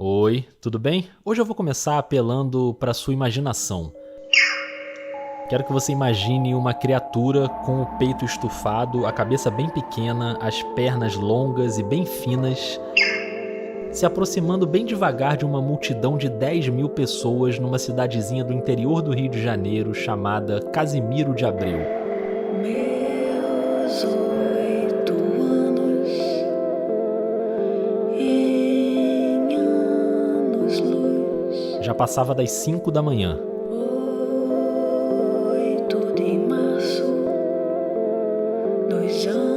Oi, tudo bem? Hoje eu vou começar apelando para sua imaginação. Quero que você imagine uma criatura com o peito estufado, a cabeça bem pequena, as pernas longas e bem finas, se aproximando bem devagar de uma multidão de 10.000 pessoas numa cidadezinha do interior do Rio de Janeiro chamada Casimiro de Abreu. Meus 8 anos em anos-luz. Já passava das 5 da manhã. 8 de março, 2 anos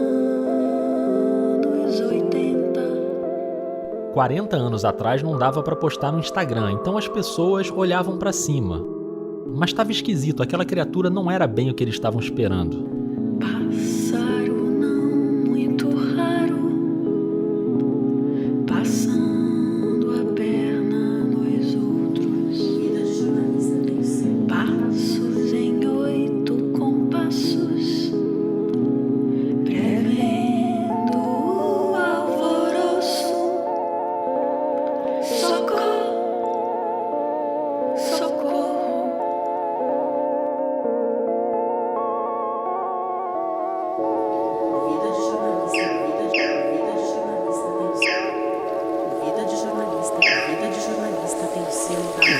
80. 40 anos atrás não dava para postar no Instagram, então as pessoas olhavam para cima. Mas estava esquisito, aquela criatura não era bem o que eles estavam esperando. Pássaro não muito raro, passando a perna nos outros. Passos em 8 compassos, prevendo o alvoroço. Socorro, socorro.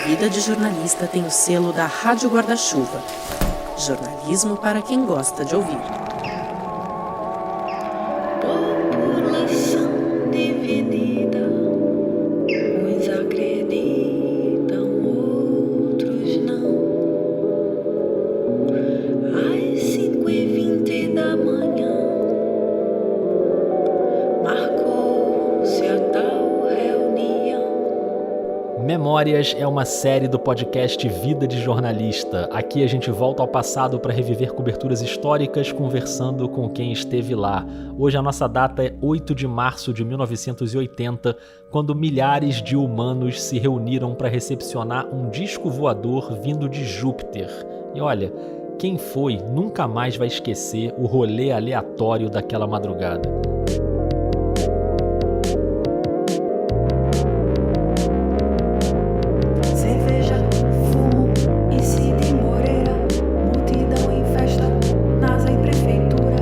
Vida de jornalista tem o selo da Rádio Guarda-Chuva. Jornalismo para quem gosta de ouvir. População dividida, uns acreditam, outros não. Às 5h20 da manhã, marcou-se a tal reunião. Memórias é uma série do podcast Vida de Jornalista. Aqui a gente volta ao passado para reviver coberturas históricas conversando com quem esteve lá. Hoje a nossa data é 8 de março de 1980, quando milhares de humanos se reuniram para recepcionar um disco voador vindo de Júpiter. E olha, quem foi nunca mais vai esquecer o rolê aleatório daquela madrugada. Cerveja, fumo e Cid Moreira, multidão em festa, NASA e prefeitura,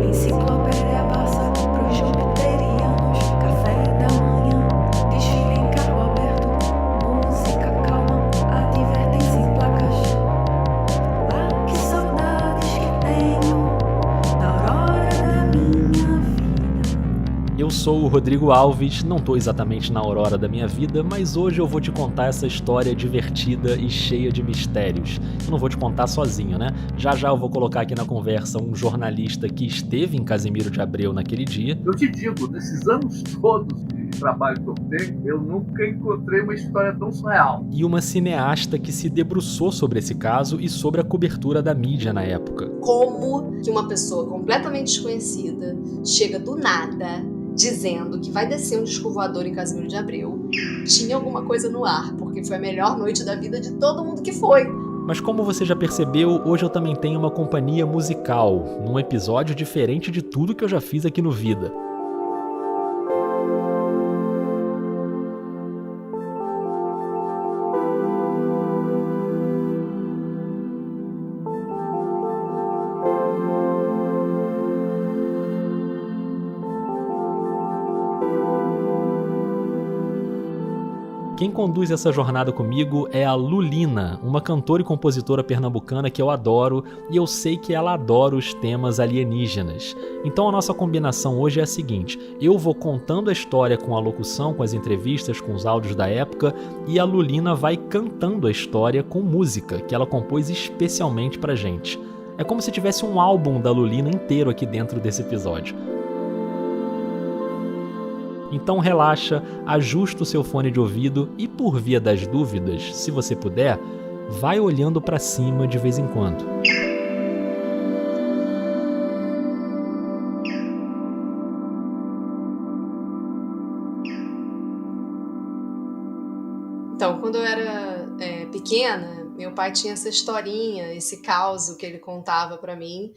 enciclopédia passa pros jupiterianos, café da manhã, desfile em carro aberto, música calma, advertência em placas. Ah, que saudades que tenho da aurora da minha vida. Eu sou o Rodrigo Alves, não tô exatamente na aurora da minha vida, mas hoje eu vou te contar essa história divertida e cheia de mistérios. Eu não vou te contar sozinho, né? Já já eu vou colocar aqui na conversa um jornalista que esteve em Casimiro de Abreu naquele dia. Eu te digo, nesses anos todos de trabalho que eu tenho, eu nunca encontrei uma história tão surreal. E uma cineasta que se debruçou sobre esse caso e sobre a cobertura da mídia na época. Como que uma pessoa completamente desconhecida chega do nada dizendo que vai descer um disco voador em Casimiro de Abreu? Tinha alguma coisa no ar, porque foi a melhor noite da vida de todo mundo que foi. Mas como você já percebeu, hoje eu também tenho uma companhia musical, num episódio diferente de tudo que eu já fiz aqui no Vida. Quem conduz essa jornada comigo é a Lulina, uma cantora e compositora pernambucana que eu adoro e eu sei que ela adora os temas alienígenas. Então a nossa combinação hoje é a seguinte: eu vou contando a história com a locução, com as entrevistas, com os áudios da época, e a Lulina vai cantando a história com música que ela compôs especialmente pra gente. É como se tivesse um álbum da Lulina inteiro aqui dentro desse episódio. Então relaxa, ajusta o seu fone de ouvido e, por via das dúvidas, se você puder, vai olhando para cima de vez em quando. Então, quando eu era pequena, meu pai tinha essa historinha, esse caos que ele contava pra mim,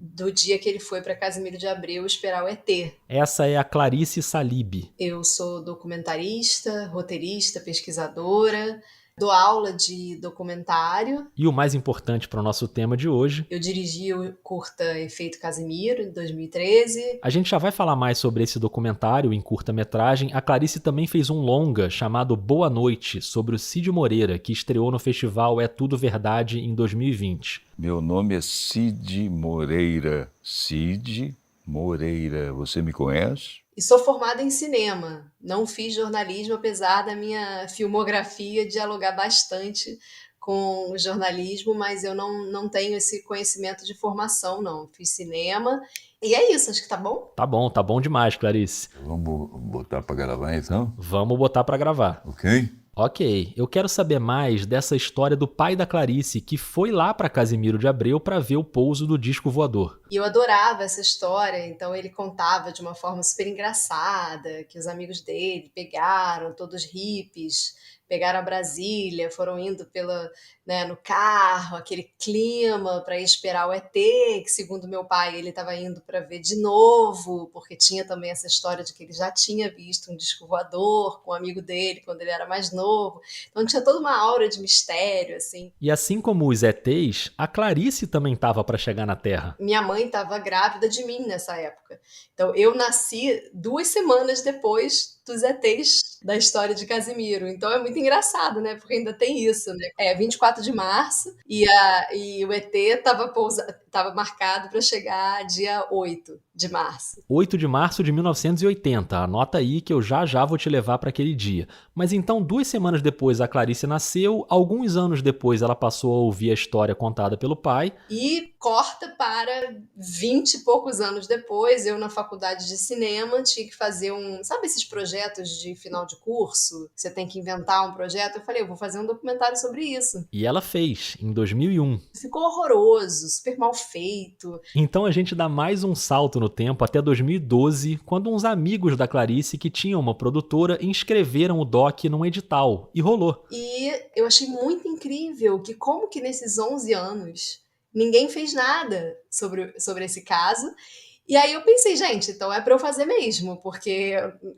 do dia que ele foi para Casimiro de Abreu esperar o ET. Essa é a Clarice Salib. Eu sou documentarista, roteirista, pesquisadora, dou aula de documentário. E o mais importante para o nosso tema de hoje... Eu dirigi o curta Efeito Casimiro, em 2013. A gente já vai falar mais sobre esse documentário em curta-metragem. A Clarice também fez um longa chamado Boa Noite, sobre o Cid Moreira, que estreou no festival É Tudo Verdade em 2020. Meu nome é Cid Moreira. Cid Moreira, você me conhece? E sou formada em cinema. Não fiz jornalismo, apesar da minha filmografia dialogar bastante com o jornalismo, mas eu não tenho esse conhecimento de formação, não. Fiz cinema. E é isso, acho que tá bom? Tá bom demais, Clarice. Vamos botar pra gravar então? Vamos botar pra gravar. Ok. Eu quero saber mais dessa história do pai da Clarice, que foi lá para Casimiro de Abreu para ver o pouso do disco voador. E eu adorava essa história, então ele contava de uma forma super engraçada, que os amigos dele pegaram, todos hippies, pegaram a Brasília, foram indo no carro, aquele clima para ir esperar o ET, que segundo meu pai ele estava indo para ver de novo, porque tinha também essa história de que ele já tinha visto um disco voador com um amigo dele quando ele era mais novo. Então tinha toda uma aura de mistério, assim. E assim como os ETs, a Clarice também estava para chegar na Terra. Minha mãe estava grávida de mim nessa época. Então eu nasci 2 semanas depois dos ETs da história de Casimiro. Então é muito engraçado, né? Porque ainda tem isso, né? 24 de março e o ET estava marcado para chegar dia 8 de março. 8 de março de 1980. Anota aí que eu já vou te levar para aquele dia. Mas então, 2 semanas depois a Clarice nasceu, alguns anos depois ela passou a ouvir a história contada pelo pai. E corta para 20 e poucos anos depois, eu na faculdade de cinema tinha que fazer sabe esses projetos de final de curso? Você tem que inventar um projeto? Eu falei, eu vou fazer um documentário sobre isso. E ela fez, em 2001. Ficou horroroso, super mal feito. Então a gente dá mais um salto no tempo até 2012, quando uns amigos da Clarice que tinham uma produtora inscreveram o doc num edital, e rolou. E eu achei muito incrível que como que nesses 11 anos ninguém fez nada sobre esse caso. E aí eu pensei, gente, então é pra eu fazer mesmo, porque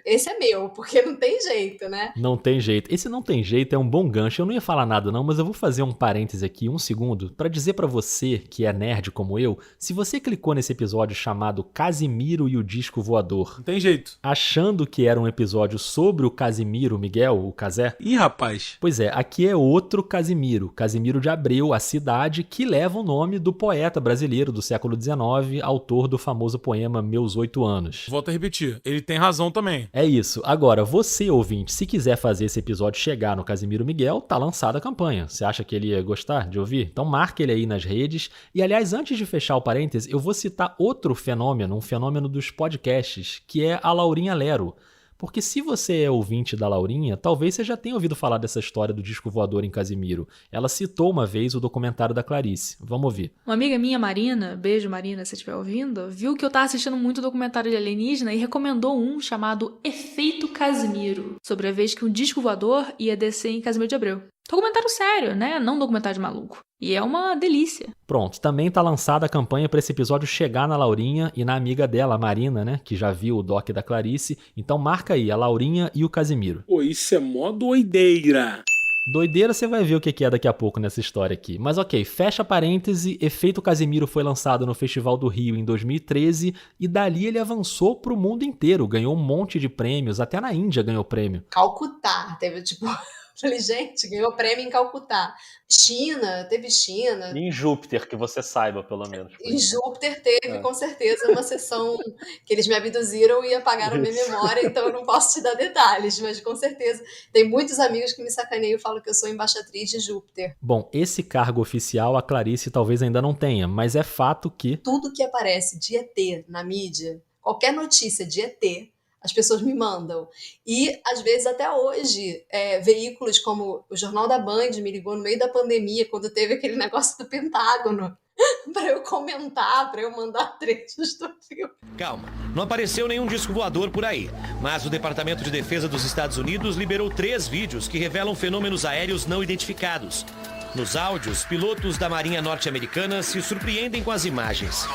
esse é meu, porque não tem jeito, né? Não tem jeito. Esse não tem jeito é um bom gancho. Eu não ia falar nada não, mas eu vou fazer um parêntese aqui, 1 segundo, pra dizer pra você, que é nerd como eu, se você clicou nesse episódio chamado Casimiro e o Disco Voador... Não tem jeito. Achando que era um episódio sobre o Casimiro Miguel, o Casé... Ih, rapaz. Pois é, aqui é outro Casimiro, Casimiro de Abreu, a cidade que leva o nome do poeta brasileiro do século XIX, autor do famoso poema Meus 8 Anos. Volto a repetir, ele tem razão também. É isso. Agora, você, ouvinte, se quiser fazer esse episódio chegar no Casimiro Miguel, tá lançada a campanha. Você acha que ele ia gostar de ouvir? Então marque ele aí nas redes. E, aliás, antes de fechar o parêntese, eu vou citar outro fenômeno, um fenômeno dos podcasts, que é a Laurinha Lero. Porque se você é ouvinte da Laurinha, talvez você já tenha ouvido falar dessa história do disco voador em Casimiro. Ela citou uma vez o documentário da Clarice. Vamos ouvir. Uma amiga minha, Marina, beijo Marina, se você estiver ouvindo, viu que eu tava assistindo muito documentário de alienígena e recomendou um chamado Efeito Casimiro, sobre a vez que um disco voador ia descer em Casimiro de Abreu. Documentário sério, né? Não documentário de maluco. E é uma delícia. Pronto, também tá lançada a campanha para esse episódio chegar na Laurinha e na amiga dela, a Marina, né? Que já viu o doc da Clarice. Então marca aí, a Laurinha e o Casimiro. Pô, isso é mó doideira. Doideira, você vai ver o que é daqui a pouco nessa história aqui. Mas ok, fecha parêntese, Efeito Casimiro foi lançado no Festival do Rio em 2013 e dali ele avançou pro mundo inteiro, ganhou um monte de prêmios, até na Índia ganhou prêmio. Calcutá, teve Falei, gente, ganhou prêmio em Calcutá. Teve China. E em Júpiter, que você saiba, pelo menos. Em Júpiter teve, com certeza, uma sessão que eles me abduziram e apagaram minha memória, então eu não posso te dar detalhes, mas com certeza. Tem muitos amigos que me sacaneiam e falam que eu sou embaixatriz de Júpiter. Bom, esse cargo oficial a Clarice talvez ainda não tenha, mas é fato que... Tudo que aparece de ET na mídia, qualquer notícia de ET, as pessoas me mandam. E, às vezes, até hoje, veículos como o Jornal da Band me ligou no meio da pandemia, quando teve aquele negócio do Pentágono, para eu comentar, para eu mandar trechos do filme. Calma, não apareceu nenhum disco voador por aí, mas o Departamento de Defesa dos Estados Unidos liberou 3 vídeos que revelam fenômenos aéreos não identificados. Nos áudios, pilotos da Marinha Norte-Americana se surpreendem com as imagens.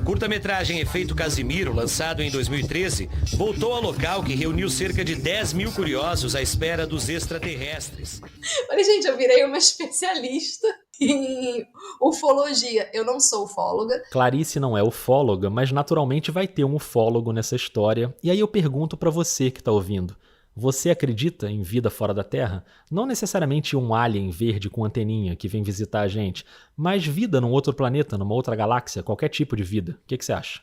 Curta-metragem Efeito Casimiro, lançado em 2013, voltou ao local que reuniu cerca de 10 mil curiosos à espera dos extraterrestres. Olha, gente, eu virei uma especialista em ufologia. Eu não sou ufóloga. Clarice não é ufóloga, mas naturalmente vai ter um ufólogo nessa história. E aí eu pergunto pra você que tá ouvindo. Você acredita em vida fora da Terra? Não necessariamente um alien verde com anteninha que vem visitar a gente, mas vida num outro planeta, numa outra galáxia, qualquer tipo de vida. O que você acha?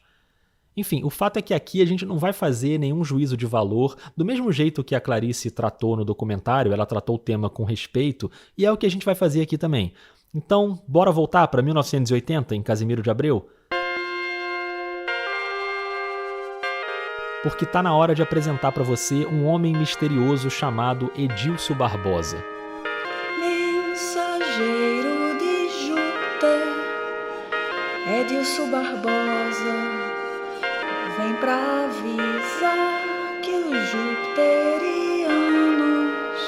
Enfim, o fato é que aqui a gente não vai fazer nenhum juízo de valor, do mesmo jeito que a Clarice tratou no documentário, ela tratou o tema com respeito, e é o que a gente vai fazer aqui também. Então, bora voltar para 1980, em Casimiro de Abreu? Porque tá na hora de apresentar para você um homem misterioso chamado Edilcio Barbosa. Mensageiro de Júpiter, Edilcio Barbosa, vem pra avisar que os jupiterianos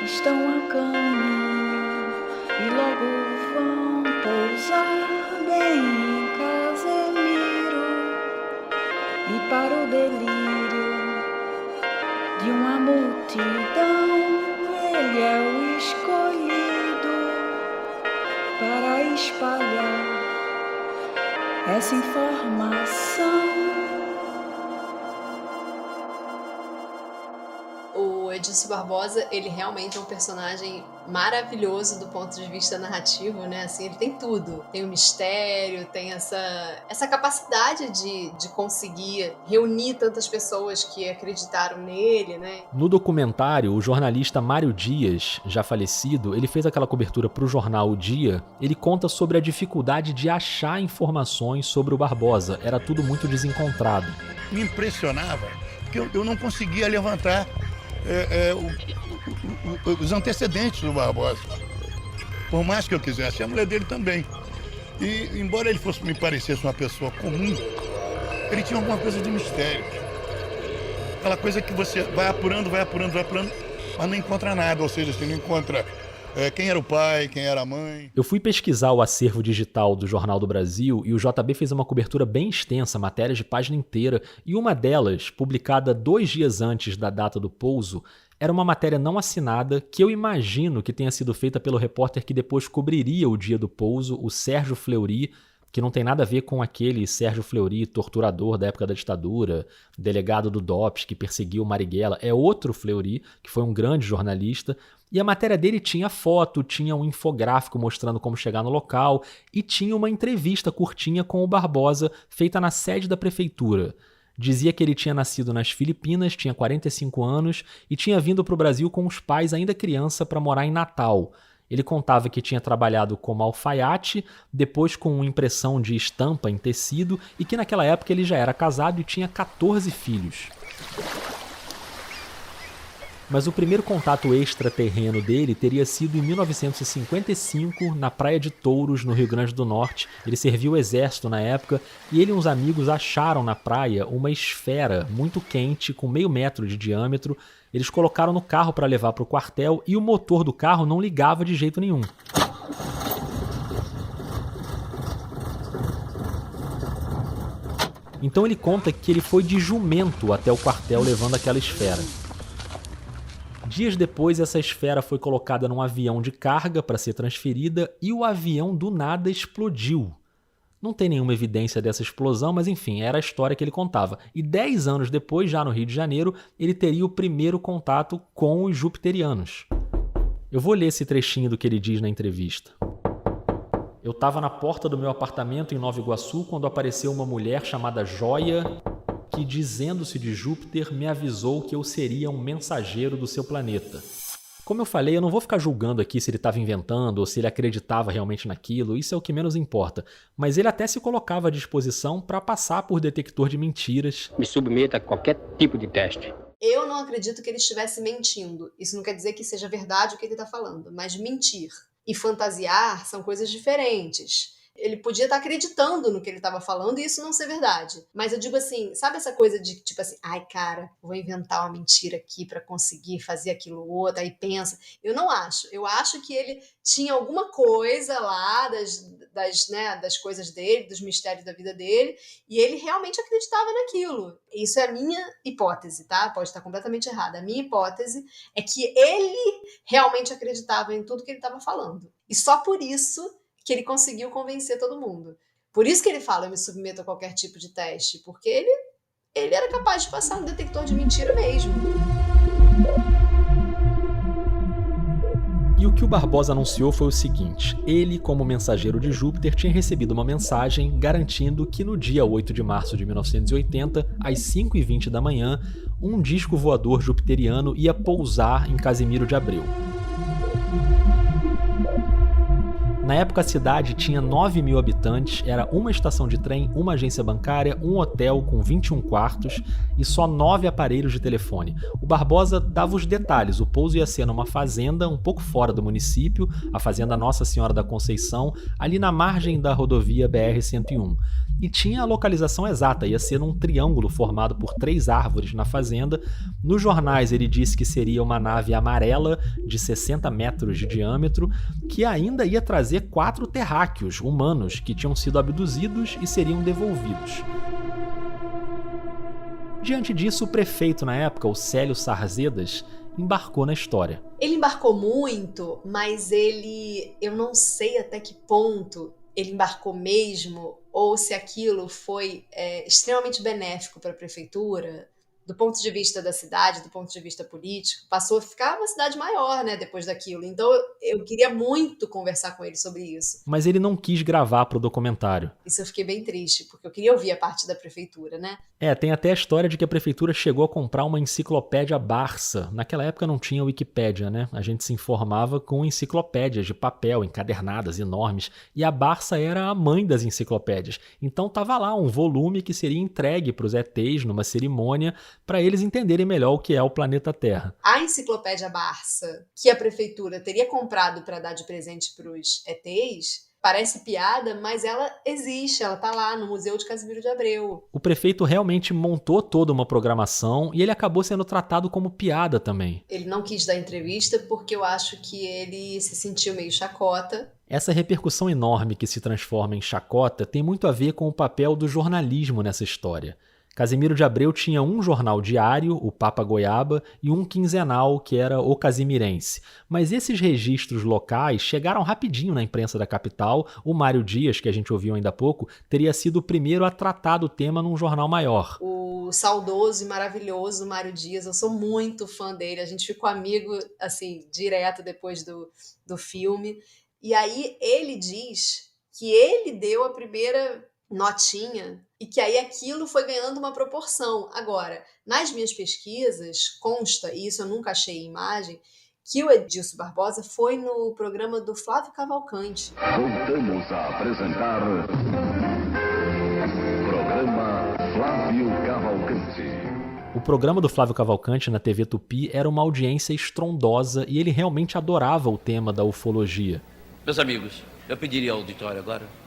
estão a caminho e logo vão pousar bem em Casimiro. E para o delírio de uma multidão, ele é o escolhido para espalhar essa informação. O Edilcio Barbosa, ele realmente é um personagem maravilhoso do ponto de vista narrativo, né? Assim, ele tem tudo. Tem o mistério, tem essa capacidade de conseguir reunir tantas pessoas que acreditaram nele, né? No documentário, o jornalista Mário Dias, já falecido, ele fez aquela cobertura para o jornal O Dia. Ele conta sobre a dificuldade de achar informações sobre o Barbosa. Era tudo muito desencontrado. Me impressionava que eu não conseguia levantar os antecedentes do Barbosa. Por mais que eu quisesse, a mulher dele também. E embora ele me parecesse uma pessoa comum, ele tinha alguma coisa de mistério. Aquela coisa que você vai apurando, mas não encontra nada. Ou seja, você não encontra quem era o pai, quem era a mãe. Eu fui pesquisar o acervo digital do Jornal do Brasil e o JB fez uma cobertura bem extensa, matérias de página inteira, e uma delas, publicada 2 dias antes da data do pouso, era uma matéria não assinada que eu imagino que tenha sido feita pelo repórter que depois cobriria o dia do pouso, o Sérgio Fleury, que não tem nada a ver com aquele Sérgio Fleury, torturador da época da ditadura, delegado do DOPS que perseguiu Marighella. É outro Fleury, que foi um grande jornalista, e a matéria dele tinha foto, tinha um infográfico mostrando como chegar no local e tinha uma entrevista curtinha com o Barbosa feita na sede da prefeitura. Dizia que ele tinha nascido nas Filipinas, tinha 45 anos e tinha vindo para o Brasil com os pais ainda criança para morar em Natal. Ele contava que tinha trabalhado como alfaiate, depois com impressão de estampa em tecido e que naquela época ele já era casado e tinha 14 filhos. Mas o primeiro contato extraterreno dele teria sido em 1955, na Praia de Touros, no Rio Grande do Norte. Ele serviu o exército na época e ele e uns amigos acharam na praia uma esfera muito quente, com meio metro de diâmetro. Eles colocaram no carro para levar para o quartel e o motor do carro não ligava de jeito nenhum. Então ele conta que ele foi de jumento até o quartel levando aquela esfera. Dias depois, essa esfera foi colocada num avião de carga para ser transferida e o avião do nada explodiu. Não tem nenhuma evidência dessa explosão, mas enfim, era a história que ele contava. E 10 anos depois, já no Rio de Janeiro, ele teria o primeiro contato com os jupiterianos. Eu vou ler esse trechinho do que ele diz na entrevista. Eu estava na porta do meu apartamento em Nova Iguaçu quando apareceu uma mulher chamada Joia que, dizendo-se de Júpiter, me avisou que eu seria um mensageiro do seu planeta. Como eu falei, eu não vou ficar julgando aqui se ele estava inventando ou se ele acreditava realmente naquilo, isso é o que menos importa. Mas ele até se colocava à disposição para passar por detector de mentiras. Me submeta a qualquer tipo de teste. Eu não acredito que ele estivesse mentindo. Isso não quer dizer que seja verdade o que ele está falando, mas mentir e fantasiar são coisas diferentes. Ele podia estar acreditando no que ele estava falando e isso não ser verdade. Mas eu digo assim, sabe essa coisa de tipo assim, ai cara, vou inventar uma mentira aqui para conseguir fazer aquilo outro, aí pensa. Eu não acho. Eu acho que ele tinha alguma coisa lá das coisas dele, dos mistérios da vida dele, e ele realmente acreditava naquilo. Isso é a minha hipótese, tá? Pode estar completamente errada. A minha hipótese é que ele realmente acreditava em tudo que ele estava falando. E só por isso que ele conseguiu convencer todo mundo. Por isso que ele fala, eu me submeto a qualquer tipo de teste, porque ele era capaz de passar um detector de mentira mesmo. E o que o Barbosa anunciou foi o seguinte: ele, como mensageiro de Júpiter, tinha recebido uma mensagem garantindo que no dia 8 de março de 1980, às 5h20 da manhã, um disco voador jupiteriano ia pousar em Casimiro de Abreu. Na época, a cidade tinha 9.000 habitantes, era uma estação de trem, uma agência bancária, um hotel com 21 quartos e só 9 aparelhos de telefone. O Barbosa dava os detalhes, o pouso ia ser numa fazenda um pouco fora do município, a Fazenda Nossa Senhora da Conceição, ali na margem da rodovia BR-101. E tinha a localização exata, ia ser num triângulo formado por 3 árvores na fazenda. Nos jornais ele disse que seria uma nave amarela de 60 metros de diâmetro, que ainda ia trazer 4 terráqueos humanos que tinham sido abduzidos e seriam devolvidos. Diante disso, o prefeito na época, o Célio Sarzedas, embarcou na história. Ele embarcou muito, mas eu não sei até que ponto ele embarcou mesmo, ou se aquilo foi extremamente benéfico para a prefeitura, do ponto de vista da cidade, do ponto de vista político, passou a ficar uma cidade maior, né, depois daquilo. Então eu queria muito conversar com ele sobre isso. Mas ele não quis gravar para o documentário. Isso eu fiquei bem triste, porque eu queria ouvir a parte da prefeitura, né? Tem até a história de que a prefeitura chegou a comprar uma enciclopédia Barça. Naquela época não tinha Wikipédia, né? A gente se informava com enciclopédias de papel, encadernadas, enormes. E a Barça era a mãe das enciclopédias. Então tava lá um volume que seria entregue para os ETs numa cerimônia para eles entenderem melhor o que é o planeta Terra. A enciclopédia Barça, que a prefeitura teria comprado para dar de presente para os ETs, parece piada, mas ela existe, ela tá lá no Museu de Casimiro de Abreu. O prefeito realmente montou toda uma programação e ele acabou sendo tratado como piada também. Ele não quis dar entrevista porque eu acho que ele se sentiu meio chacota. Essa repercussão enorme que se transforma em chacota tem muito a ver com o papel do jornalismo nessa história. Casimiro de Abreu tinha um jornal diário, o Papa Goiaba, e um quinzenal, que era o Casimirense. Mas esses registros locais chegaram rapidinho na imprensa da capital. O Mário Dias, que a gente ouviu ainda há pouco, teria sido o primeiro a tratar do tema num jornal maior. O saudoso e maravilhoso Mário Dias, eu sou muito fã dele, a gente ficou amigo, assim, direto depois do filme. E aí ele diz que ele deu a primeira notinha e que aí aquilo foi ganhando uma proporção. Agora, nas minhas pesquisas, consta, e isso eu nunca achei em imagem, que o Edilson Barbosa foi no programa do Flávio Cavalcante. Voltamos a apresentar Programa Flávio Cavalcante. O programa do Flávio Cavalcante na TV Tupi era uma audiência estrondosa e ele realmente adorava o tema da ufologia. Meus amigos, eu pediria ao auditório agora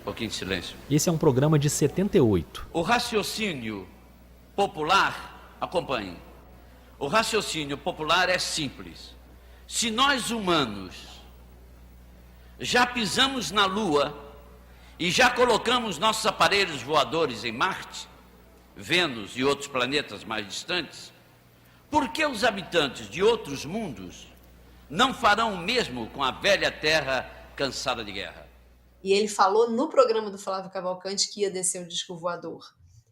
um pouquinho de silêncio. Esse é um programa de 78. O raciocínio popular, acompanhe. O raciocínio popular é simples. Se nós humanos já pisamos na Lua e já colocamos nossos aparelhos voadores em Marte, Vênus e outros planetas mais distantes, por que os habitantes de outros mundos não farão o mesmo com a velha Terra cansada de guerra? E ele falou no programa do Flávio Cavalcante que ia descer o disco voador.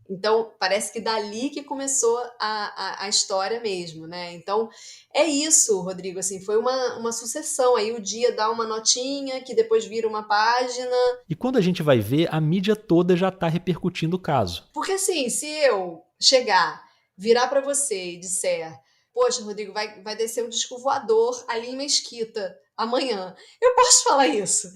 Então, parece que dali que começou a história mesmo, né? Então, é isso, Rodrigo, assim, foi uma sucessão. Aí o Dia dá uma notinha, que depois vira uma página. E quando a gente vai ver, a mídia toda já está repercutindo o caso. Porque assim, se eu chegar, virar para você e disser, poxa, Rodrigo, vai descer um disco voador ali em Mesquita amanhã, eu posso falar isso.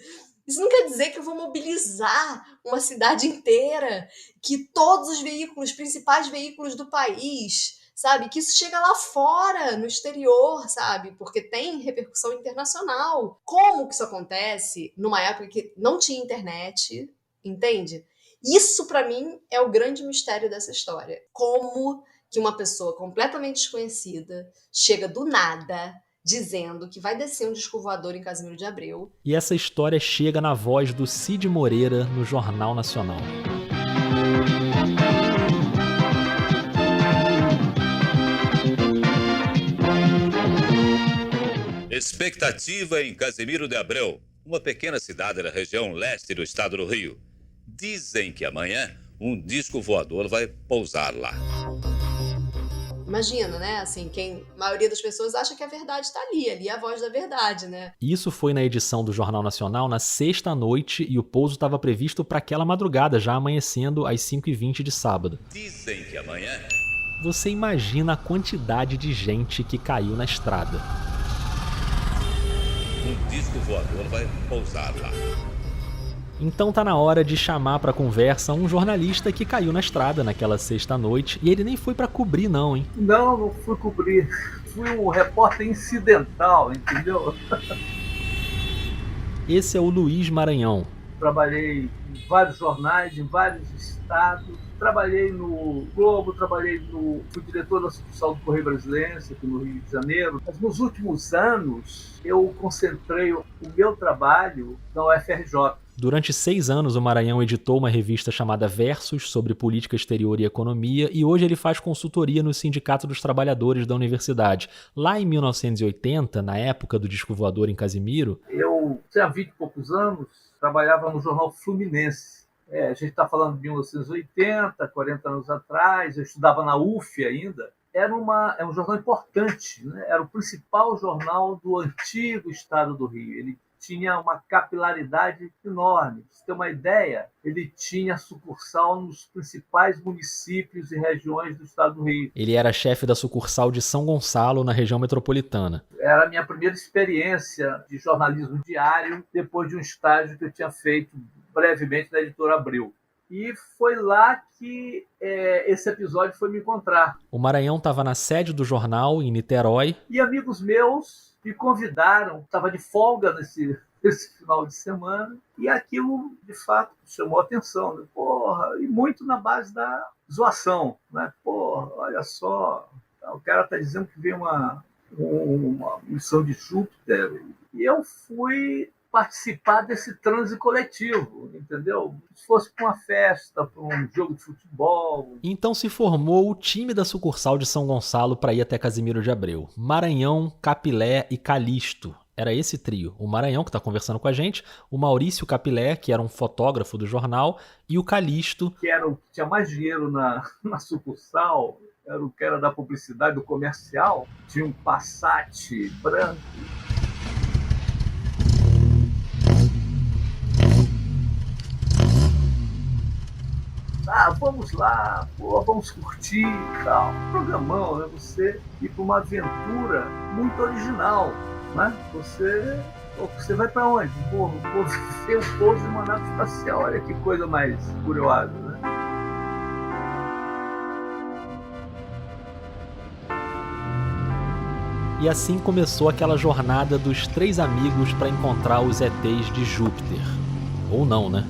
Isso não quer dizer que eu vou mobilizar uma cidade inteira, que todos os veículos, principais veículos do país, sabe? Que isso chega lá fora, no exterior, sabe? Porque tem repercussão internacional. Como que isso acontece numa época que não tinha internet, entende? Isso, pra mim, é o grande mistério dessa história. Como que uma pessoa completamente desconhecida chega do nada dizendo que vai descer um disco voador em Casimiro de Abreu. E essa história chega na voz do Cid Moreira no Jornal Nacional. Expectativa em Casimiro de Abreu, uma pequena cidade da região leste do estado do Rio. Dizem que amanhã um disco voador vai pousar lá. Imagina, né? Assim, a maioria das pessoas acha que a verdade está ali é a voz da verdade, né? Isso foi na edição do Jornal Nacional na sexta noite e o pouso estava previsto para aquela madrugada, já amanhecendo às 5h20 de sábado. Dizem que amanhã... Você imagina a quantidade de gente que caiu na estrada. Um disco voador vai pousar lá. Então tá na hora de chamar pra conversa um jornalista que caiu na estrada naquela sexta-noite. E ele nem foi pra cobrir não, hein? Não fui cobrir. Fui um repórter incidental, entendeu? Esse é o Luiz Maranhão. Trabalhei em vários jornais, em vários estados. Trabalhei no Globo, fui diretor da sucursal do Correio Brasiliense, aqui no Rio de Janeiro. Mas nos últimos anos, eu concentrei o meu trabalho na UFRJ. Durante 6 anos, o Maranhão editou uma revista chamada Versus, sobre política exterior e economia, e hoje ele faz consultoria no Sindicato dos Trabalhadores da Universidade. Lá em 1980, na época do disco voador em Casimiro... Eu tinha 20 e poucos anos, trabalhava no jornal Fluminense. A gente está falando de 1980, 40 anos atrás, eu estudava na UF ainda. Era um jornal importante, né? Era o principal jornal do antigo estado do Rio. Ele tinha uma capilaridade enorme. Pra você ter uma ideia, ele tinha sucursal nos principais municípios e regiões do estado do Rio. Ele era chefe da sucursal de São Gonçalo, na região metropolitana. Era a minha primeira experiência de jornalismo diário, depois de um estágio que eu tinha feito brevemente na editora Abril. E foi lá que esse episódio foi me encontrar. O Maranhão estava na sede do jornal, em Niterói. E amigos meus me convidaram, estava de folga nesse final de semana, e aquilo, de fato, chamou a atenção. Né? Porra, e muito na base da zoação. Né? Porra, olha só, o cara está dizendo que veio uma missão de Júpiter, e eu fui participar desse transe coletivo, entendeu? Se fosse para uma festa, para um jogo de futebol. Então se formou o time da sucursal de São Gonçalo para ir até Casimiro de Abreu. Maranhão, Capilé e Calixto. Era esse trio. O Maranhão, que está conversando com a gente, o Maurício Capilé, que era um fotógrafo do jornal, e o Calixto, que era o que tinha mais dinheiro na sucursal, era o que era da publicidade, do comercial. Tinha um Passat branco. Vamos lá, vamos curtir e tal. Programão, né? Você ir para uma aventura muito original, né? Você vai para onde? Vou ver o pouso de uma nave espacial. Olha que coisa mais curiosa, né? E assim começou aquela jornada dos 3 amigos para encontrar os ETs de Júpiter. Ou não, né?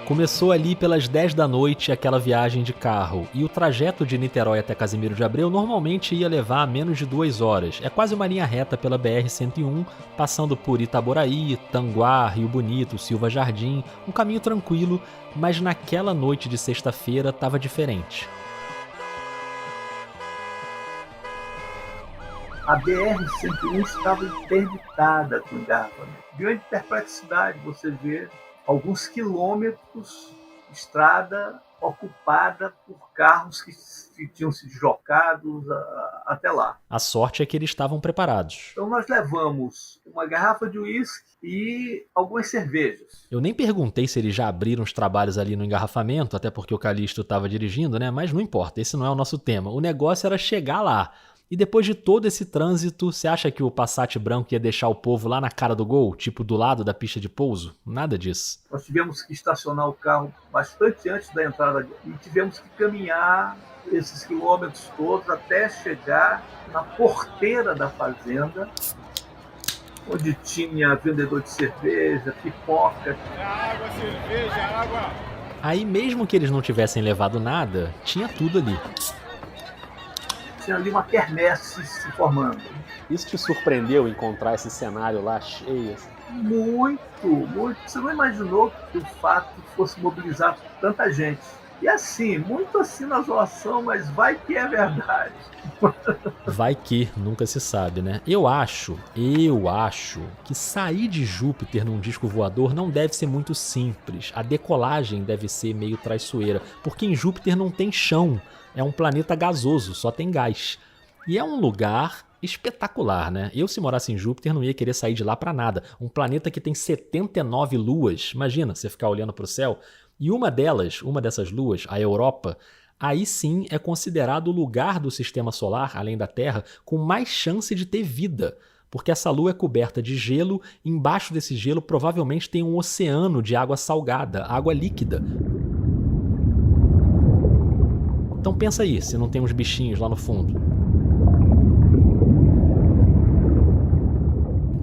Começou ali pelas 10 da noite aquela viagem de carro, e o trajeto de Niterói até Casimiro de Abreu normalmente ia levar menos de 2 horas. É quase uma linha reta pela BR-101, passando por Itaboraí, Tanguá, Rio Bonito, Silva Jardim, um caminho tranquilo, mas naquela noite de sexta-feira estava diferente. A BR-101 estava interditada com engarrafamento. Grande perplexidade você vê alguns quilômetros de estrada ocupada por carros que tinham se deslocado até lá. A sorte é que eles estavam preparados. Então nós levamos uma garrafa de uísque e algumas cervejas. Eu nem perguntei se eles já abriram os trabalhos ali no engarrafamento, até porque o Calixto estava dirigindo, né? Mas não importa, esse não é o nosso tema. O negócio era chegar lá. E depois de todo esse trânsito, você acha que o Passat branco ia deixar o povo lá na cara do gol, tipo do lado da pista de pouso? Nada disso. Nós tivemos que estacionar o carro bastante antes da entrada e tivemos que caminhar esses quilômetros todos até chegar na porteira da fazenda, onde tinha vendedor de cerveja, pipoca. Água, cerveja, água. Aí mesmo que eles não tivessem levado nada, tinha tudo ali. Tinha ali uma quermesse se formando. Isso te surpreendeu encontrar esse cenário lá cheio? Assim? Muito, muito. Você não imaginou que o fato fosse mobilizar tanta gente. E assim, muito assim na zoação, mas vai que é verdade. Vai que, nunca se sabe, né? Eu acho que sair de Júpiter num disco voador não deve ser muito simples. A decolagem deve ser meio traiçoeira, porque em Júpiter não tem chão. É um planeta gasoso, só tem gás. E é um lugar espetacular, né? Eu, se morasse em Júpiter, não ia querer sair de lá pra nada. Um planeta que tem 79 luas. Imagina, você ficar olhando pro céu. E uma dessas luas, a Europa, aí sim é considerado o lugar do sistema solar, além da Terra, com mais chance de ter vida. Porque essa lua é coberta de gelo, e embaixo desse gelo provavelmente tem um oceano de água salgada, água líquida. Então pensa aí, se não tem uns bichinhos lá no fundo.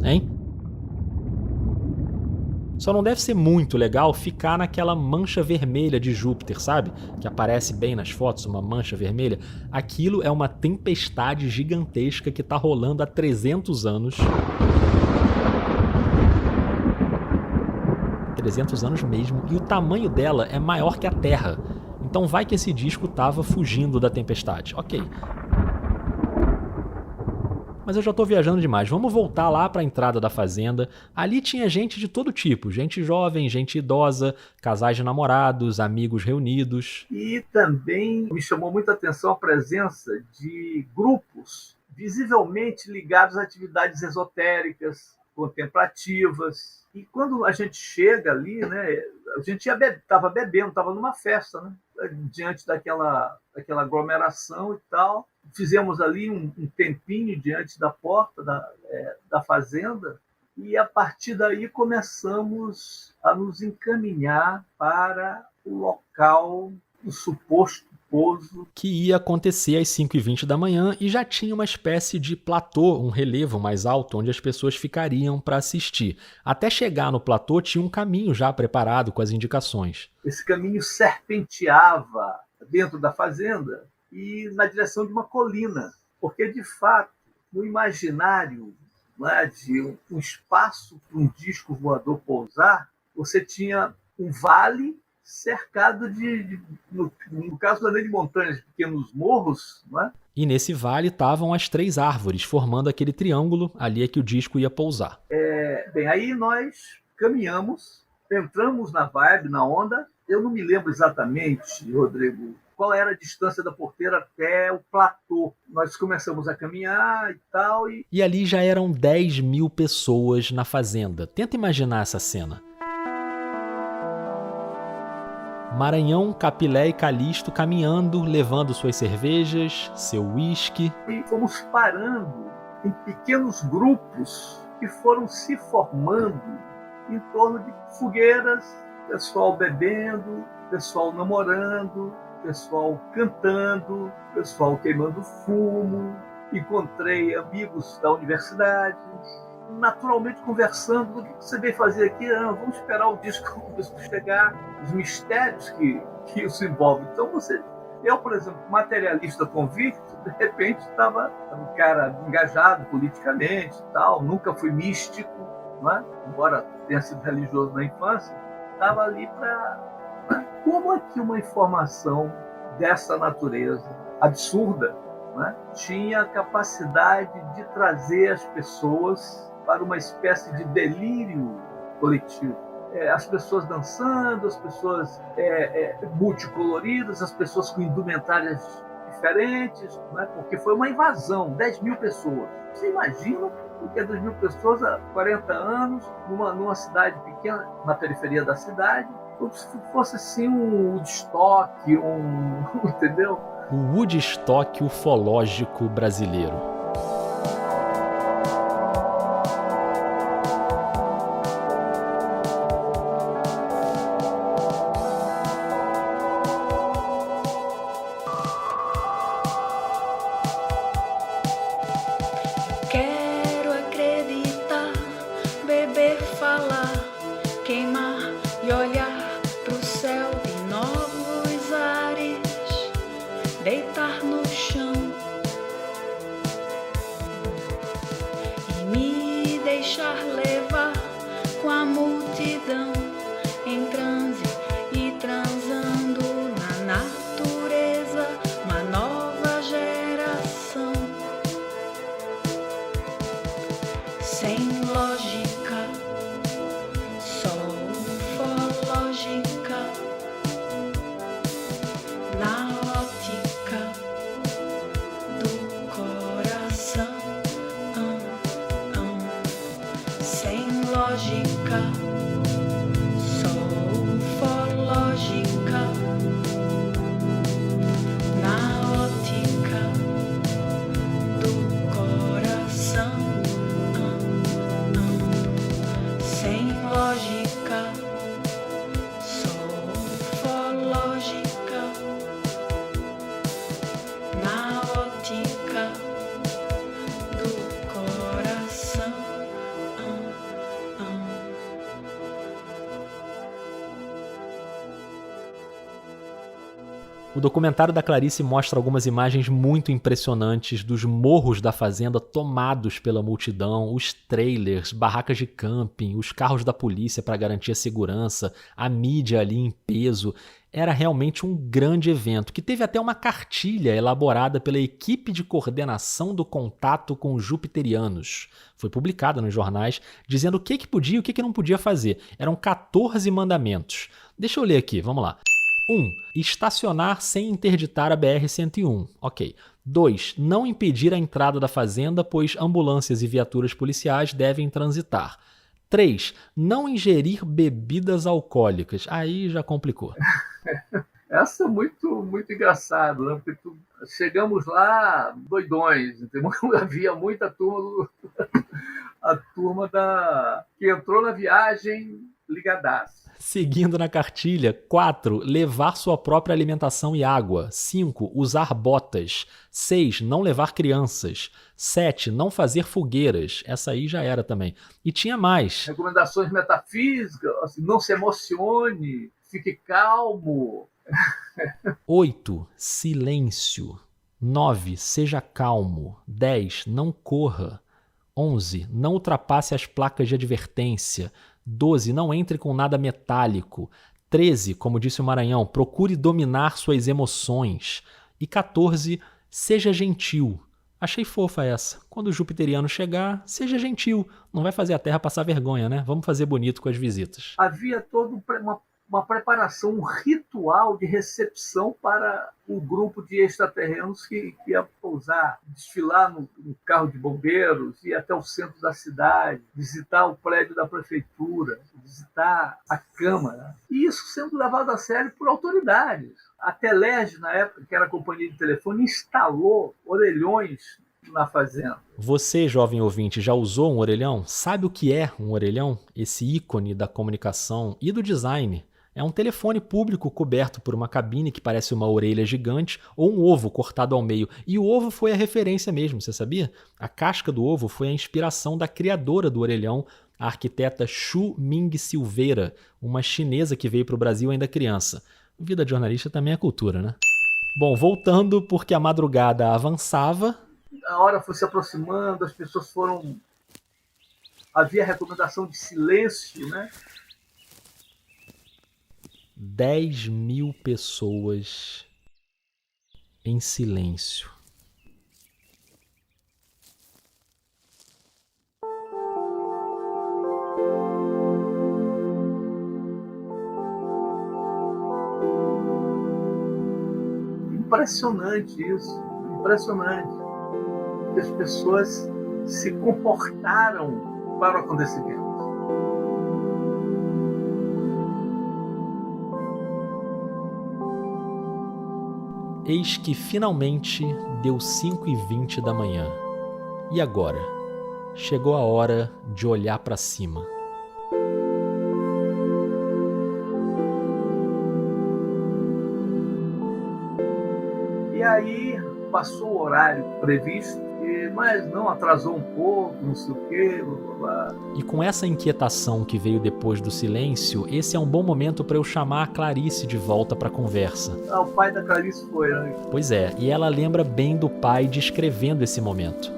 Hein? Só não deve ser muito legal ficar naquela mancha vermelha de Júpiter, sabe? Que aparece bem nas fotos, uma mancha vermelha. Aquilo é uma tempestade gigantesca que tá rolando há 300 anos. 300 anos mesmo. E o tamanho dela é maior que a Terra. Então vai que esse disco estava fugindo da tempestade. Ok. Mas eu já estou viajando demais. Vamos voltar lá para a entrada da fazenda. Ali tinha gente de todo tipo. Gente jovem, gente idosa, casais de namorados, amigos reunidos. E também me chamou muita atenção a presença de grupos visivelmente ligados a atividades esotéricas, contemplativas. E quando a gente chega ali, né, a gente estava bebendo, estava numa festa, né, diante daquela aglomeração e tal. Fizemos ali um tempinho diante da porta da fazenda e, a partir daí, começamos a nos encaminhar para o local do suposto pouso. Que ia acontecer às 5h20 da manhã e já tinha uma espécie de platô, um relevo mais alto, onde as pessoas ficariam para assistir. Até chegar no platô tinha um caminho já preparado com as indicações. Esse caminho serpenteava dentro da fazenda e na direção de uma colina, porque, de fato, no imaginário, né, de um espaço para um disco voador pousar, você tinha um vale cercado no caso da lei de montanhas, de pequenos morros, né? E nesse vale estavam as 3 árvores, formando aquele triângulo, ali é que o disco ia pousar. Bem, aí nós caminhamos, entramos na vibe, na onda. Eu não me lembro exatamente, Rodrigo, qual era a distância da porteira até o platô. Nós começamos a caminhar e tal. E ali já eram 10 mil pessoas na fazenda. Tenta imaginar essa cena. Maranhão, Capilé e Calixto caminhando, levando suas cervejas, seu uísque. E fomos parando em pequenos grupos que foram se formando em torno de fogueiras, pessoal bebendo, pessoal namorando, pessoal cantando, pessoal queimando fumo. Encontrei amigos da universidade, naturalmente conversando. O que você veio fazer aqui? Vamos esperar o disco chegar, os mistérios que isso envolve. Então eu, por exemplo, materialista convicto, de repente estava um cara engajado politicamente e tal, nunca fui místico, não é? Embora tenha sido religioso na infância, estava ali para... Como é que uma informação dessa natureza absurda, não é? Tinha a capacidade de trazer as pessoas para uma espécie de delírio coletivo? As pessoas dançando, as pessoas multicoloridas, as pessoas com indumentárias diferentes, né? Porque foi uma invasão, 10 mil pessoas. Você imagina o que é 10 mil pessoas há 40 anos, numa cidade pequena, na periferia da cidade, como se fosse assim um Woodstock, entendeu? O Woodstock ufológico brasileiro. O documentário da Clarice mostra algumas imagens muito impressionantes dos morros da fazenda tomados pela multidão, os trailers, barracas de camping, os carros da polícia para garantir a segurança, a mídia ali em peso. Era realmente um grande evento, que teve até uma cartilha elaborada pela equipe de coordenação do contato com os jupiterianos. Foi publicada nos jornais, dizendo o que podia e o que não podia fazer. Eram 14 mandamentos. Deixa eu ler aqui, vamos lá. 1. Estacionar sem interditar a BR-101. Ok. 2. Não impedir a entrada da fazenda, pois ambulâncias e viaturas policiais devem transitar. 3. Não ingerir bebidas alcoólicas. Aí já complicou. Essa é muito, muito engraçado, né? Porque chegamos lá doidões, entendeu? Havia muita turma, a turma que entrou na viagem ligadaça. Seguindo na cartilha, 4. Levar sua própria alimentação e água. 5. Usar botas. 6. Não levar crianças. 7. Não fazer fogueiras. Essa aí já era também. E tinha mais. Recomendações metafísicas, assim, não se emocione, fique calmo. 8. Silêncio. 9. Seja calmo. 10. Não corra. 11. Não ultrapasse as placas de advertência. 12. Não entre com nada metálico. 13. Como disse o Maranhão, procure dominar suas emoções. E 14. Seja gentil. Achei fofa essa. Quando o jupiteriano chegar, seja gentil. Não vai fazer a Terra passar vergonha, né? Vamos fazer bonito com as visitas. Havia toda uma preparação, um ritual de recepção para o grupo de extraterrenos que ia pousar, desfilar no carro de bombeiros, ir até o centro da cidade, visitar o prédio da prefeitura, visitar a Câmara. E isso sendo levado a sério por autoridades. A Telerge, na época, que era a companhia de telefone, instalou orelhões na fazenda. Você, jovem ouvinte, já usou um orelhão? Sabe o que é um orelhão? Esse ícone da comunicação e do design. É um telefone público coberto por uma cabine que parece uma orelha gigante ou um ovo cortado ao meio. E o ovo foi a referência mesmo, você sabia? A casca do ovo foi a inspiração da criadora do orelhão, a arquiteta Xu Ming Silveira, uma chinesa que veio para o Brasil ainda criança. Vida de jornalista também é cultura, né? Bom, voltando, porque a madrugada avançava. A hora foi se aproximando, as pessoas foram... Havia recomendação de silêncio, né? 10.000 pessoas em silêncio. Impressionante isso, impressionante. As pessoas se comportaram para o acontecimento. Eis que finalmente deu 5h20 da manhã. E agora? Chegou a hora de olhar para cima. E aí passou o horário previsto, mas não, atrasou um pouco, não sei o quê, blá, blá, blá. E com essa inquietação que veio depois do silêncio, esse é um bom momento para eu chamar a Clarice de volta para a conversa. O pai da Clarice foi, né? Pois é, e ela lembra bem do pai descrevendo esse momento.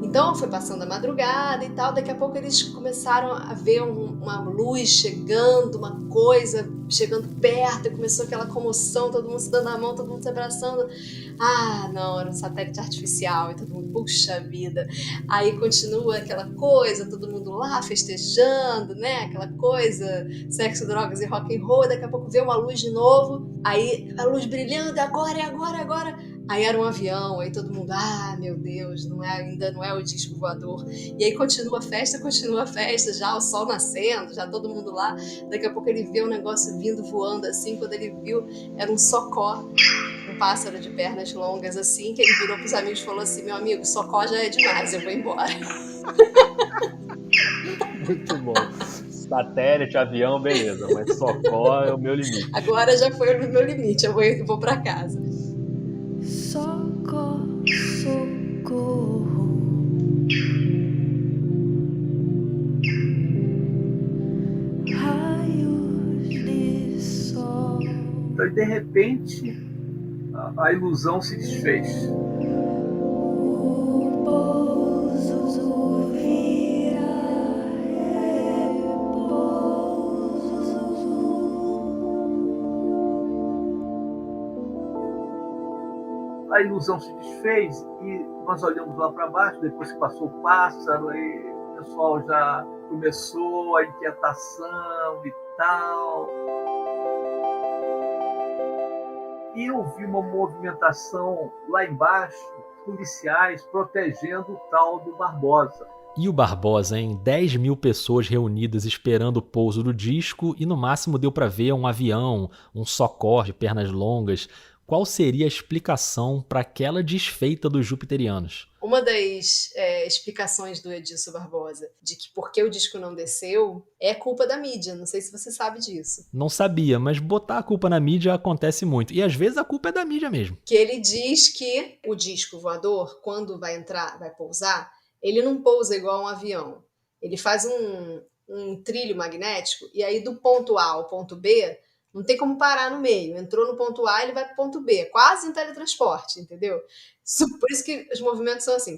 Então foi passando a madrugada e tal, daqui a pouco eles começaram a ver uma luz chegando, uma coisa chegando perto, e começou aquela comoção, todo mundo se dando a mão, todo mundo se abraçando. Ah, não, era um satélite artificial, e todo mundo, puxa vida. Aí continua aquela coisa, todo mundo lá festejando, né, aquela coisa, sexo, drogas e rock and roll, daqui a pouco vê uma luz de novo, aí a luz brilhando, agora, agora. Aí era um avião, aí todo mundo, ah, meu Deus, ainda não é o disco voador. E aí continua a festa, já o sol nascendo, já todo mundo lá. Daqui a pouco ele vê um negócio vindo voando assim, quando ele viu, era um socó, um pássaro de pernas longas assim, que ele virou pros amigos e falou assim, meu amigo, socó já é demais, eu vou embora. Muito bom. Satélite, avião, beleza, mas socó é o meu limite. Agora já foi o meu limite, eu vou pra casa. Socorro, socorro. Raios de sol. Então, de repente, a ilusão se desfez. O pouso vira A ilusão se desfez e nós olhamos lá para baixo, depois que passou o pássaro, aí o pessoal já começou a inquietação e tal. E eu vi uma movimentação lá embaixo, policiais protegendo o tal do Barbosa. E o Barbosa, hein? 10.000 pessoas reunidas esperando o pouso do disco e no máximo deu para ver um avião, um socó de pernas longas. Qual seria a explicação para aquela desfeita dos jupiterianos? Uma das explicações do Edilson Barbosa de que porque o disco não desceu é culpa da mídia. Não sei se você sabe disso. Não sabia, mas botar a culpa na mídia acontece muito. E às vezes a culpa é da mídia mesmo. Que ele diz que o disco voador, quando vai pousar, ele não pousa igual um avião. Ele faz um trilho magnético e aí do ponto A ao ponto B não tem como parar no meio. Entrou no ponto A, ele vai para o ponto B. Quase em teletransporte, entendeu? Por isso que os movimentos são assim.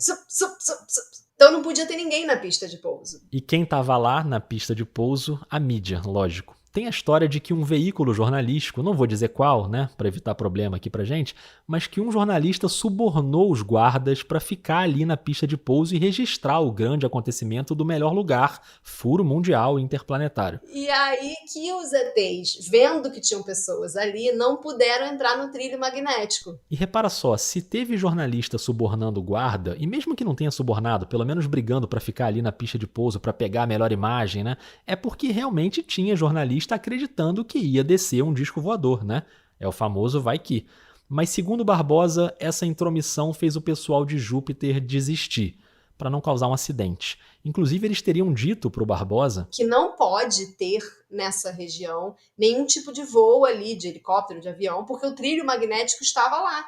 Então não podia ter ninguém na pista de pouso. E quem estava lá na pista de pouso? A mídia, lógico. Tem a história de que um veículo jornalístico, não vou dizer qual, né, para evitar problema aqui pra gente, mas que um jornalista subornou os guardas para ficar ali na pista de pouso e registrar o grande acontecimento do melhor lugar, furo mundial interplanetário. E aí que os ETs, vendo que tinham pessoas ali, não puderam entrar no trilho magnético. E repara só, se teve jornalista subornando o guarda, e mesmo que não tenha subornado, pelo menos brigando para ficar ali na pista de pouso para pegar a melhor imagem, né, é porque realmente tinha jornalista acreditando que ia descer um disco voador, né? É o famoso vai que. Mas segundo Barbosa, essa intromissão fez o pessoal de Júpiter desistir. para não causar um acidente. Inclusive, eles teriam dito para o Barbosa que não pode ter nessa região nenhum tipo de voo ali, de helicóptero, de avião, porque o trilho magnético estava lá.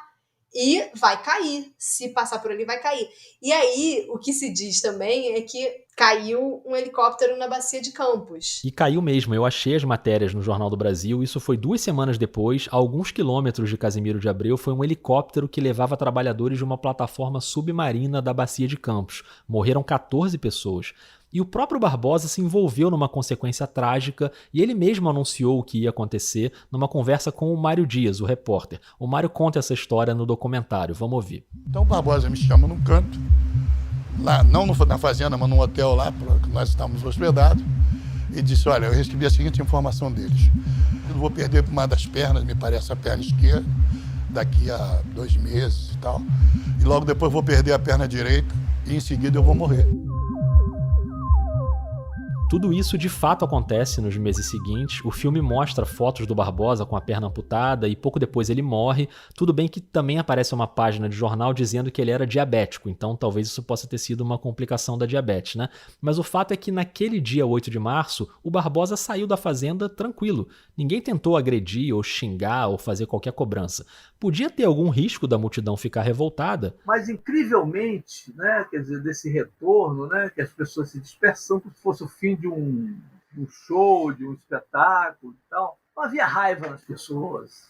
E vai cair. Se passar por ali, vai cair. E aí, o que se diz também é que caiu um helicóptero na Bacia de Campos. E caiu mesmo. Eu achei as matérias no Jornal do Brasil. Isso foi 2 semanas depois. A alguns quilômetros de Casimiro de Abreu, foi um helicóptero que levava trabalhadores de uma plataforma submarina da Bacia de Campos. Morreram 14 pessoas. E o próprio Barbosa se envolveu numa consequência trágica e ele mesmo anunciou o que ia acontecer numa conversa com o Mário Dias, o repórter. O Mário conta essa história no documentário. Vamos ouvir. Então o Barbosa me chama num canto, lá, não na fazenda, mas num hotel lá, que nós estávamos hospedados, e disse, olha, eu recebi a seguinte informação deles. Eu vou perder uma das pernas, me parece a perna esquerda, daqui a 2 meses e tal. E logo depois vou perder a perna direita e em seguida eu vou morrer. Tudo isso de fato acontece nos meses seguintes. O filme mostra fotos do Barbosa com a perna amputada e pouco depois ele morre. Tudo bem que também aparece uma página de jornal dizendo que ele era diabético, então talvez isso possa ter sido uma complicação da diabetes, né? Mas o fato é que naquele dia 8 de março, o Barbosa saiu da fazenda tranquilo. Ninguém tentou agredir ou xingar ou fazer qualquer cobrança. Podia ter algum risco da multidão ficar revoltada. Mas, incrivelmente, né, quer dizer, desse retorno, né, que as pessoas se dispersam como se fosse o fim de um show, de um espetáculo e tal. Não havia raiva nas pessoas.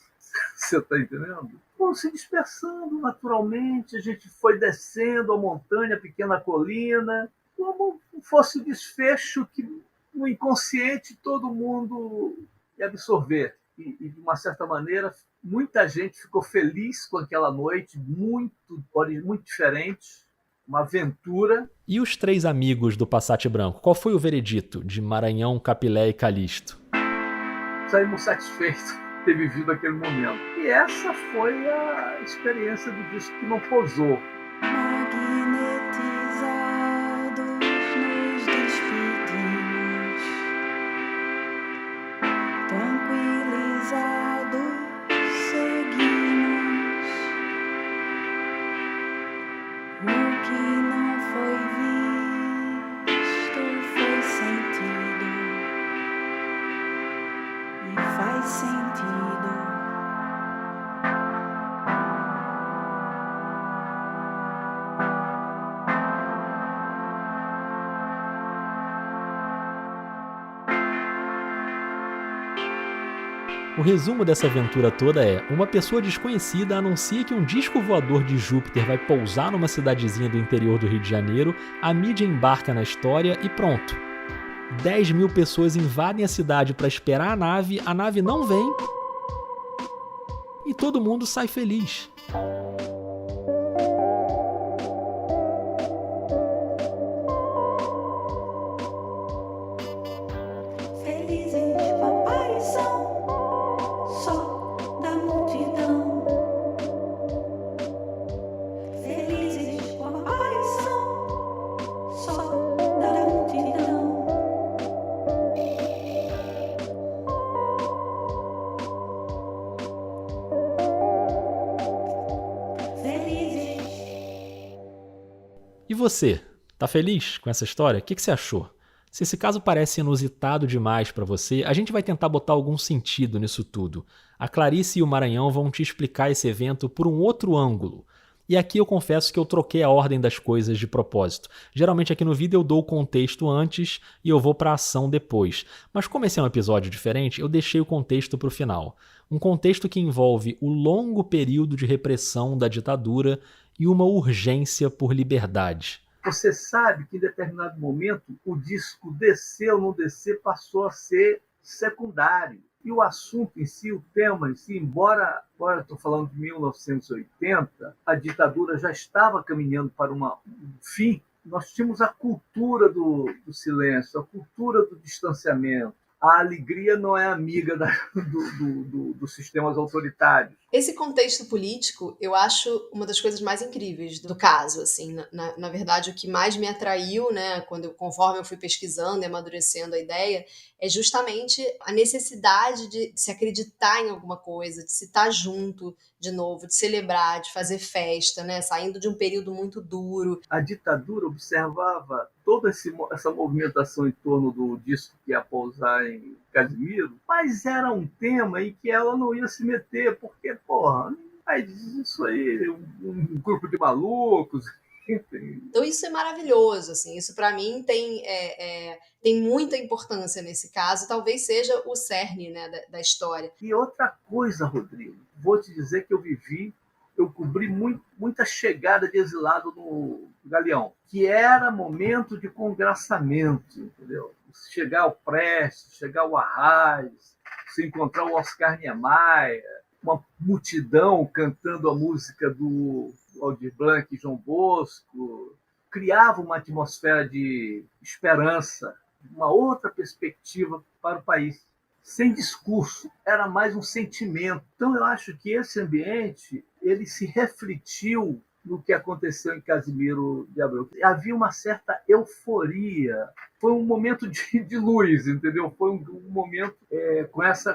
Você está entendendo? Foram se dispersando naturalmente, a gente foi descendo a montanha, a pequena colina, como fosse o desfecho que no inconsciente todo mundo ia absorver. E de uma certa maneira, muita gente ficou feliz com aquela noite, muito diferente, uma aventura. E os 3 amigos do Passat Branco? Qual foi o veredito de Maranhão, Capilé e Calixto? Saímos satisfeitos de ter vivido aquele momento. E essa foi a experiência do disco que não pousou. O resumo dessa aventura toda é: uma pessoa desconhecida anuncia que um disco voador de Júpiter vai pousar numa cidadezinha do interior do Rio de Janeiro, a mídia embarca na história e pronto. 10 mil pessoas invadem a cidade para esperar a nave não vem e todo mundo sai feliz. E você, tá feliz com essa história? O que você achou? Se esse caso parece inusitado demais para você, a gente vai tentar botar algum sentido nisso tudo. A Clarice e o Maranhão vão te explicar esse evento por um outro ângulo. E aqui eu confesso que eu troquei a ordem das coisas de propósito. Geralmente aqui no vídeo eu dou o contexto antes e eu vou para a ação depois. Mas como esse é um episódio diferente, eu deixei o contexto para o final. Um contexto que envolve o longo período de repressão da ditadura e uma urgência por liberdade. Você sabe que em determinado momento o disco descer ou não descer passou a ser secundário. E o assunto em si, o tema em si, embora agora eu estou falando de 1980, a ditadura já estava caminhando para um fim, nós tínhamos a cultura do silêncio, a cultura do distanciamento, a alegria não é amiga dos sistemas autoritários. Esse contexto político, eu acho uma das coisas mais incríveis do caso, assim, na verdade, o que mais me atraiu, né, conforme eu fui pesquisando e amadurecendo a ideia, é justamente a necessidade de se acreditar em alguma coisa, de se estar junto de novo, de celebrar, de fazer festa, né, saindo de um período muito duro. A ditadura observava toda essa movimentação em torno do disco que ia pousar em Casimiro, mas era um tema em que ela não ia se meter, porque, porra, isso aí, um grupo de malucos. Então isso é maravilhoso, assim, isso para mim tem muita importância nesse caso, talvez seja o cerne, né, da história. E outra coisa, Rodrigo, vou te dizer que eu cobri muita chegada de exilado no Galeão, que era momento de congraçamento, entendeu? Chegar ao Prestes, chegar ao Arraiz, se encontrar o Oscar Niemeyer, uma multidão cantando a música do Aldir Blanc e João Bosco, criava uma atmosfera de esperança, uma outra perspectiva para o país. Sem discurso, era mais um sentimento. Então eu acho que esse ambiente ele se refletiu no que aconteceu em Casimiro de Abreu. Havia uma certa euforia. Foi um momento de luz, entendeu? Foi um momento com essa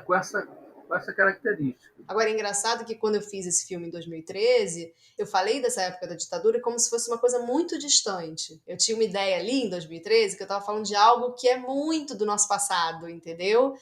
característica. Agora, é engraçado que quando eu fiz esse filme em 2013, eu falei dessa época da ditadura como se fosse uma coisa muito distante. Eu tinha uma ideia ali em 2013 que eu estava falando de algo que é muito do nosso passado, entendeu?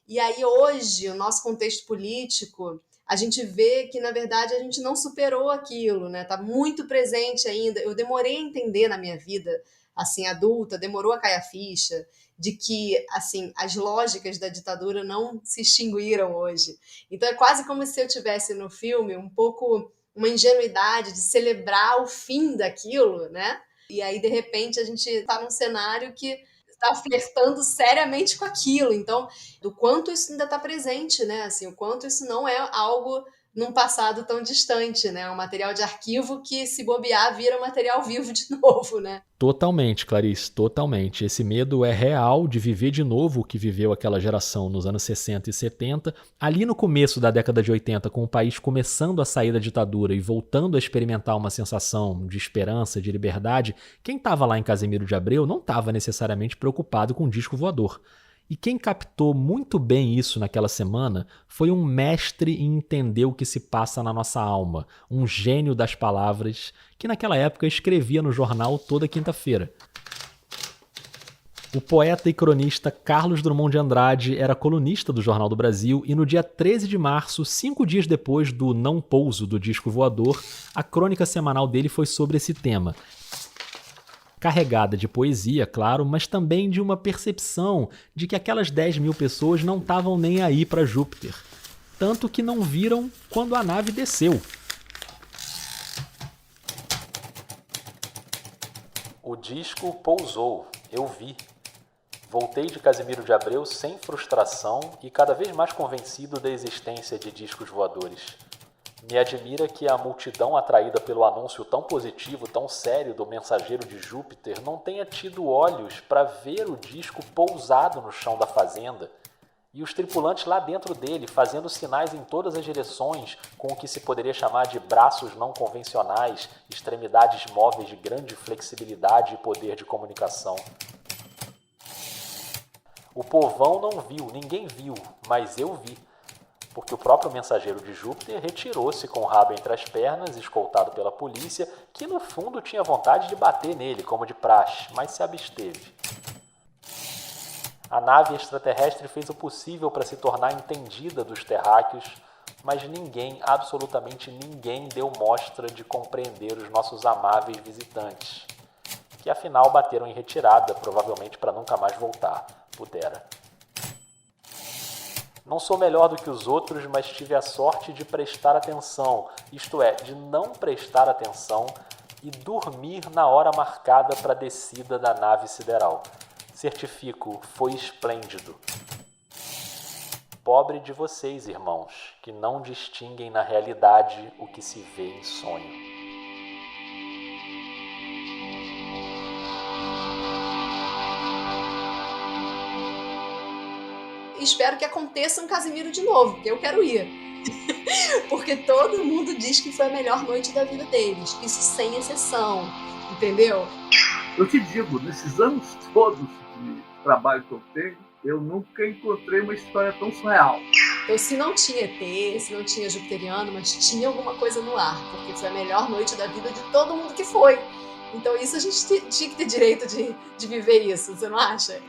E aí hoje, o nosso contexto político, a gente vê que, na verdade, a gente não superou aquilo, né? Tá muito presente ainda. Eu demorei a entender na minha vida, assim, adulta, demorou a cair a ficha de que, assim, as lógicas da ditadura não se extinguiram hoje. Então é quase como se eu tivesse no filme um pouco uma ingenuidade de celebrar o fim daquilo, né? E aí, de repente, a gente está num cenário que está flertando seriamente com aquilo. Então, do quanto isso ainda está presente, né? Assim, o quanto isso não é algo num passado tão distante, né? Um material de arquivo que, se bobear, vira material vivo de novo, né? Totalmente, Clarice, totalmente. Esse medo é real de viver de novo o que viveu aquela geração nos anos 60 e 70. Ali no começo da década de 80, com o país começando a sair da ditadura e voltando a experimentar uma sensação de esperança, de liberdade, quem estava lá em Casimiro de Abreu não estava necessariamente preocupado com o disco voador. E quem captou muito bem isso naquela semana foi um mestre em entender o que se passa na nossa alma, um gênio das palavras, que naquela época escrevia no jornal toda quinta-feira. O poeta e cronista Carlos Drummond de Andrade era colunista do Jornal do Brasil e no dia 13 de março, 5 dias depois do não pouso do disco voador, a crônica semanal dele foi sobre esse tema. Carregada de poesia, claro, mas também de uma percepção de que aquelas 10 mil pessoas não estavam nem aí para Júpiter. Tanto que não viram quando a nave desceu. O disco pousou, eu vi. Voltei de Casimiro de Abreu sem frustração e cada vez mais convencido da existência de discos voadores. Me admira que a multidão atraída pelo anúncio tão positivo, tão sério do mensageiro de Júpiter não tenha tido olhos para ver o disco pousado no chão da fazenda e os tripulantes lá dentro dele fazendo sinais em todas as direções com o que se poderia chamar de braços não convencionais, extremidades móveis de grande flexibilidade e poder de comunicação. O povão não viu, ninguém viu, mas eu vi. Porque o próprio mensageiro de Júpiter retirou-se com o rabo entre as pernas, escoltado pela polícia, que no fundo tinha vontade de bater nele, como de praxe, mas se absteve. A nave extraterrestre fez o possível para se tornar entendida dos terráqueos, mas ninguém, absolutamente ninguém, deu mostra de compreender os nossos amáveis visitantes, que afinal bateram em retirada, provavelmente para nunca mais voltar, pudera. Não sou melhor do que os outros, mas tive a sorte de prestar atenção, isto é, de não prestar atenção e dormir na hora marcada para a descida da nave sideral. Certifico, foi esplêndido. Pobre de vocês, irmãos, que não distinguem na realidade o que se vê em sonho. espero que aconteça um Casimiro de novo, porque eu quero ir. Porque todo mundo diz que foi a melhor noite da vida deles. Isso sem exceção, entendeu? Eu te digo, nesses anos todos de trabalho que eu tenho, eu nunca encontrei uma história tão surreal. Então, se não tinha ET, se não tinha Jupiteriano, mas tinha alguma coisa no ar, porque foi a melhor noite da vida de todo mundo que foi. Então isso a gente tinha que ter direito de viver isso, você não acha?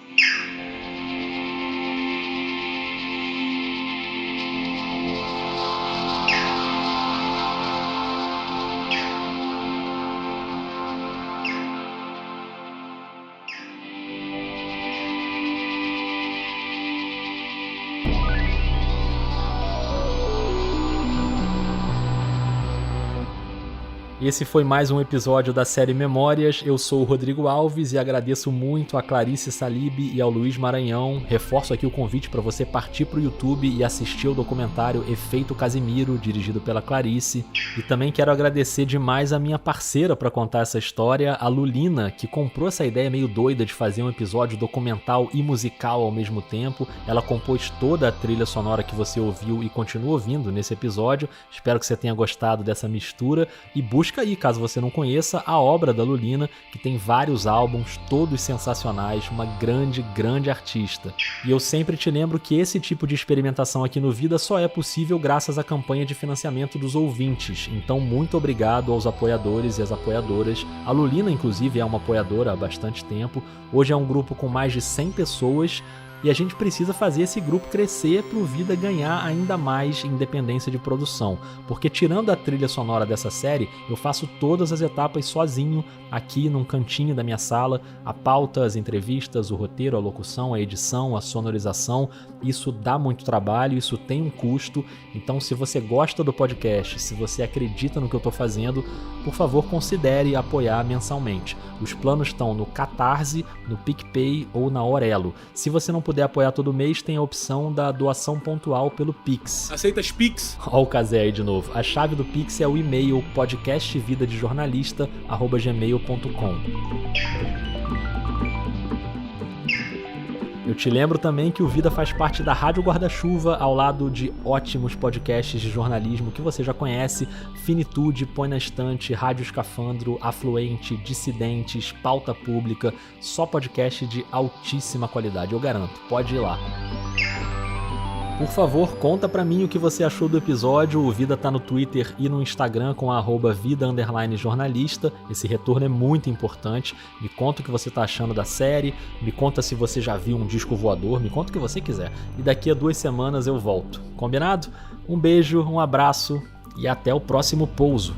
Esse foi mais um episódio da série Memórias. Eu sou o Rodrigo Alves e agradeço muito a Clarice Salib e ao Luiz Maranhão. Reforço aqui o convite para você partir para o YouTube e assistir ao documentário Efeito Casimiro, dirigido pela Clarice. E também quero agradecer demais a minha parceira para contar essa história, a Lulina, que comprou essa ideia meio doida de fazer um episódio documental e musical ao mesmo tempo. Ela compôs toda a trilha sonora que você ouviu e continua ouvindo nesse episódio. Espero que você tenha gostado dessa mistura e busca aí, caso você não conheça, a obra da Lulina, que tem vários álbuns, todos sensacionais, uma grande, grande artista. E eu sempre te lembro que esse tipo de experimentação aqui no Vida só é possível graças à campanha de financiamento dos ouvintes. Então, muito obrigado aos apoiadores e às apoiadoras. A Lulina, inclusive, é uma apoiadora há bastante tempo. Hoje é um grupo com mais de 100 pessoas. E a gente precisa fazer esse grupo crescer para o Vida ganhar ainda mais independência de produção. Porque tirando a trilha sonora dessa série, eu faço todas as etapas sozinho, aqui num cantinho da minha sala. A pauta, as entrevistas, o roteiro, a locução, a edição, a sonorização. Isso dá muito trabalho, isso tem um custo. Então, se você gosta do podcast, se você acredita no que eu estou fazendo, por favor, considere apoiar mensalmente. Os planos estão no Catarse, no PicPay ou na Orelo. Se você não puder apoiar todo mês, tem a opção da doação pontual pelo Pix. Aceita as Pix? Ó o Casé aí de novo. A chave do Pix é o e-mail podcastvidadejornalista@gmail.com. Eu te lembro também que o Vida faz parte da Rádio Guarda-Chuva, ao lado de ótimos podcasts de jornalismo que você já conhece: Finitude, Põe na Estante, Rádio Escafandro, Afluente, Dissidentes, Pauta Pública, só podcast de altíssima qualidade, eu garanto, pode ir lá. Por favor, conta pra mim o que você achou do episódio. O Vida tá no Twitter e no Instagram com @vida_jornalista. Esse retorno é muito importante. Me conta o que você tá achando da série, me conta se você já viu um disco voador, me conta o que você quiser. E daqui a 2 semanas eu volto. Combinado? Um beijo, um abraço e até o próximo pouso.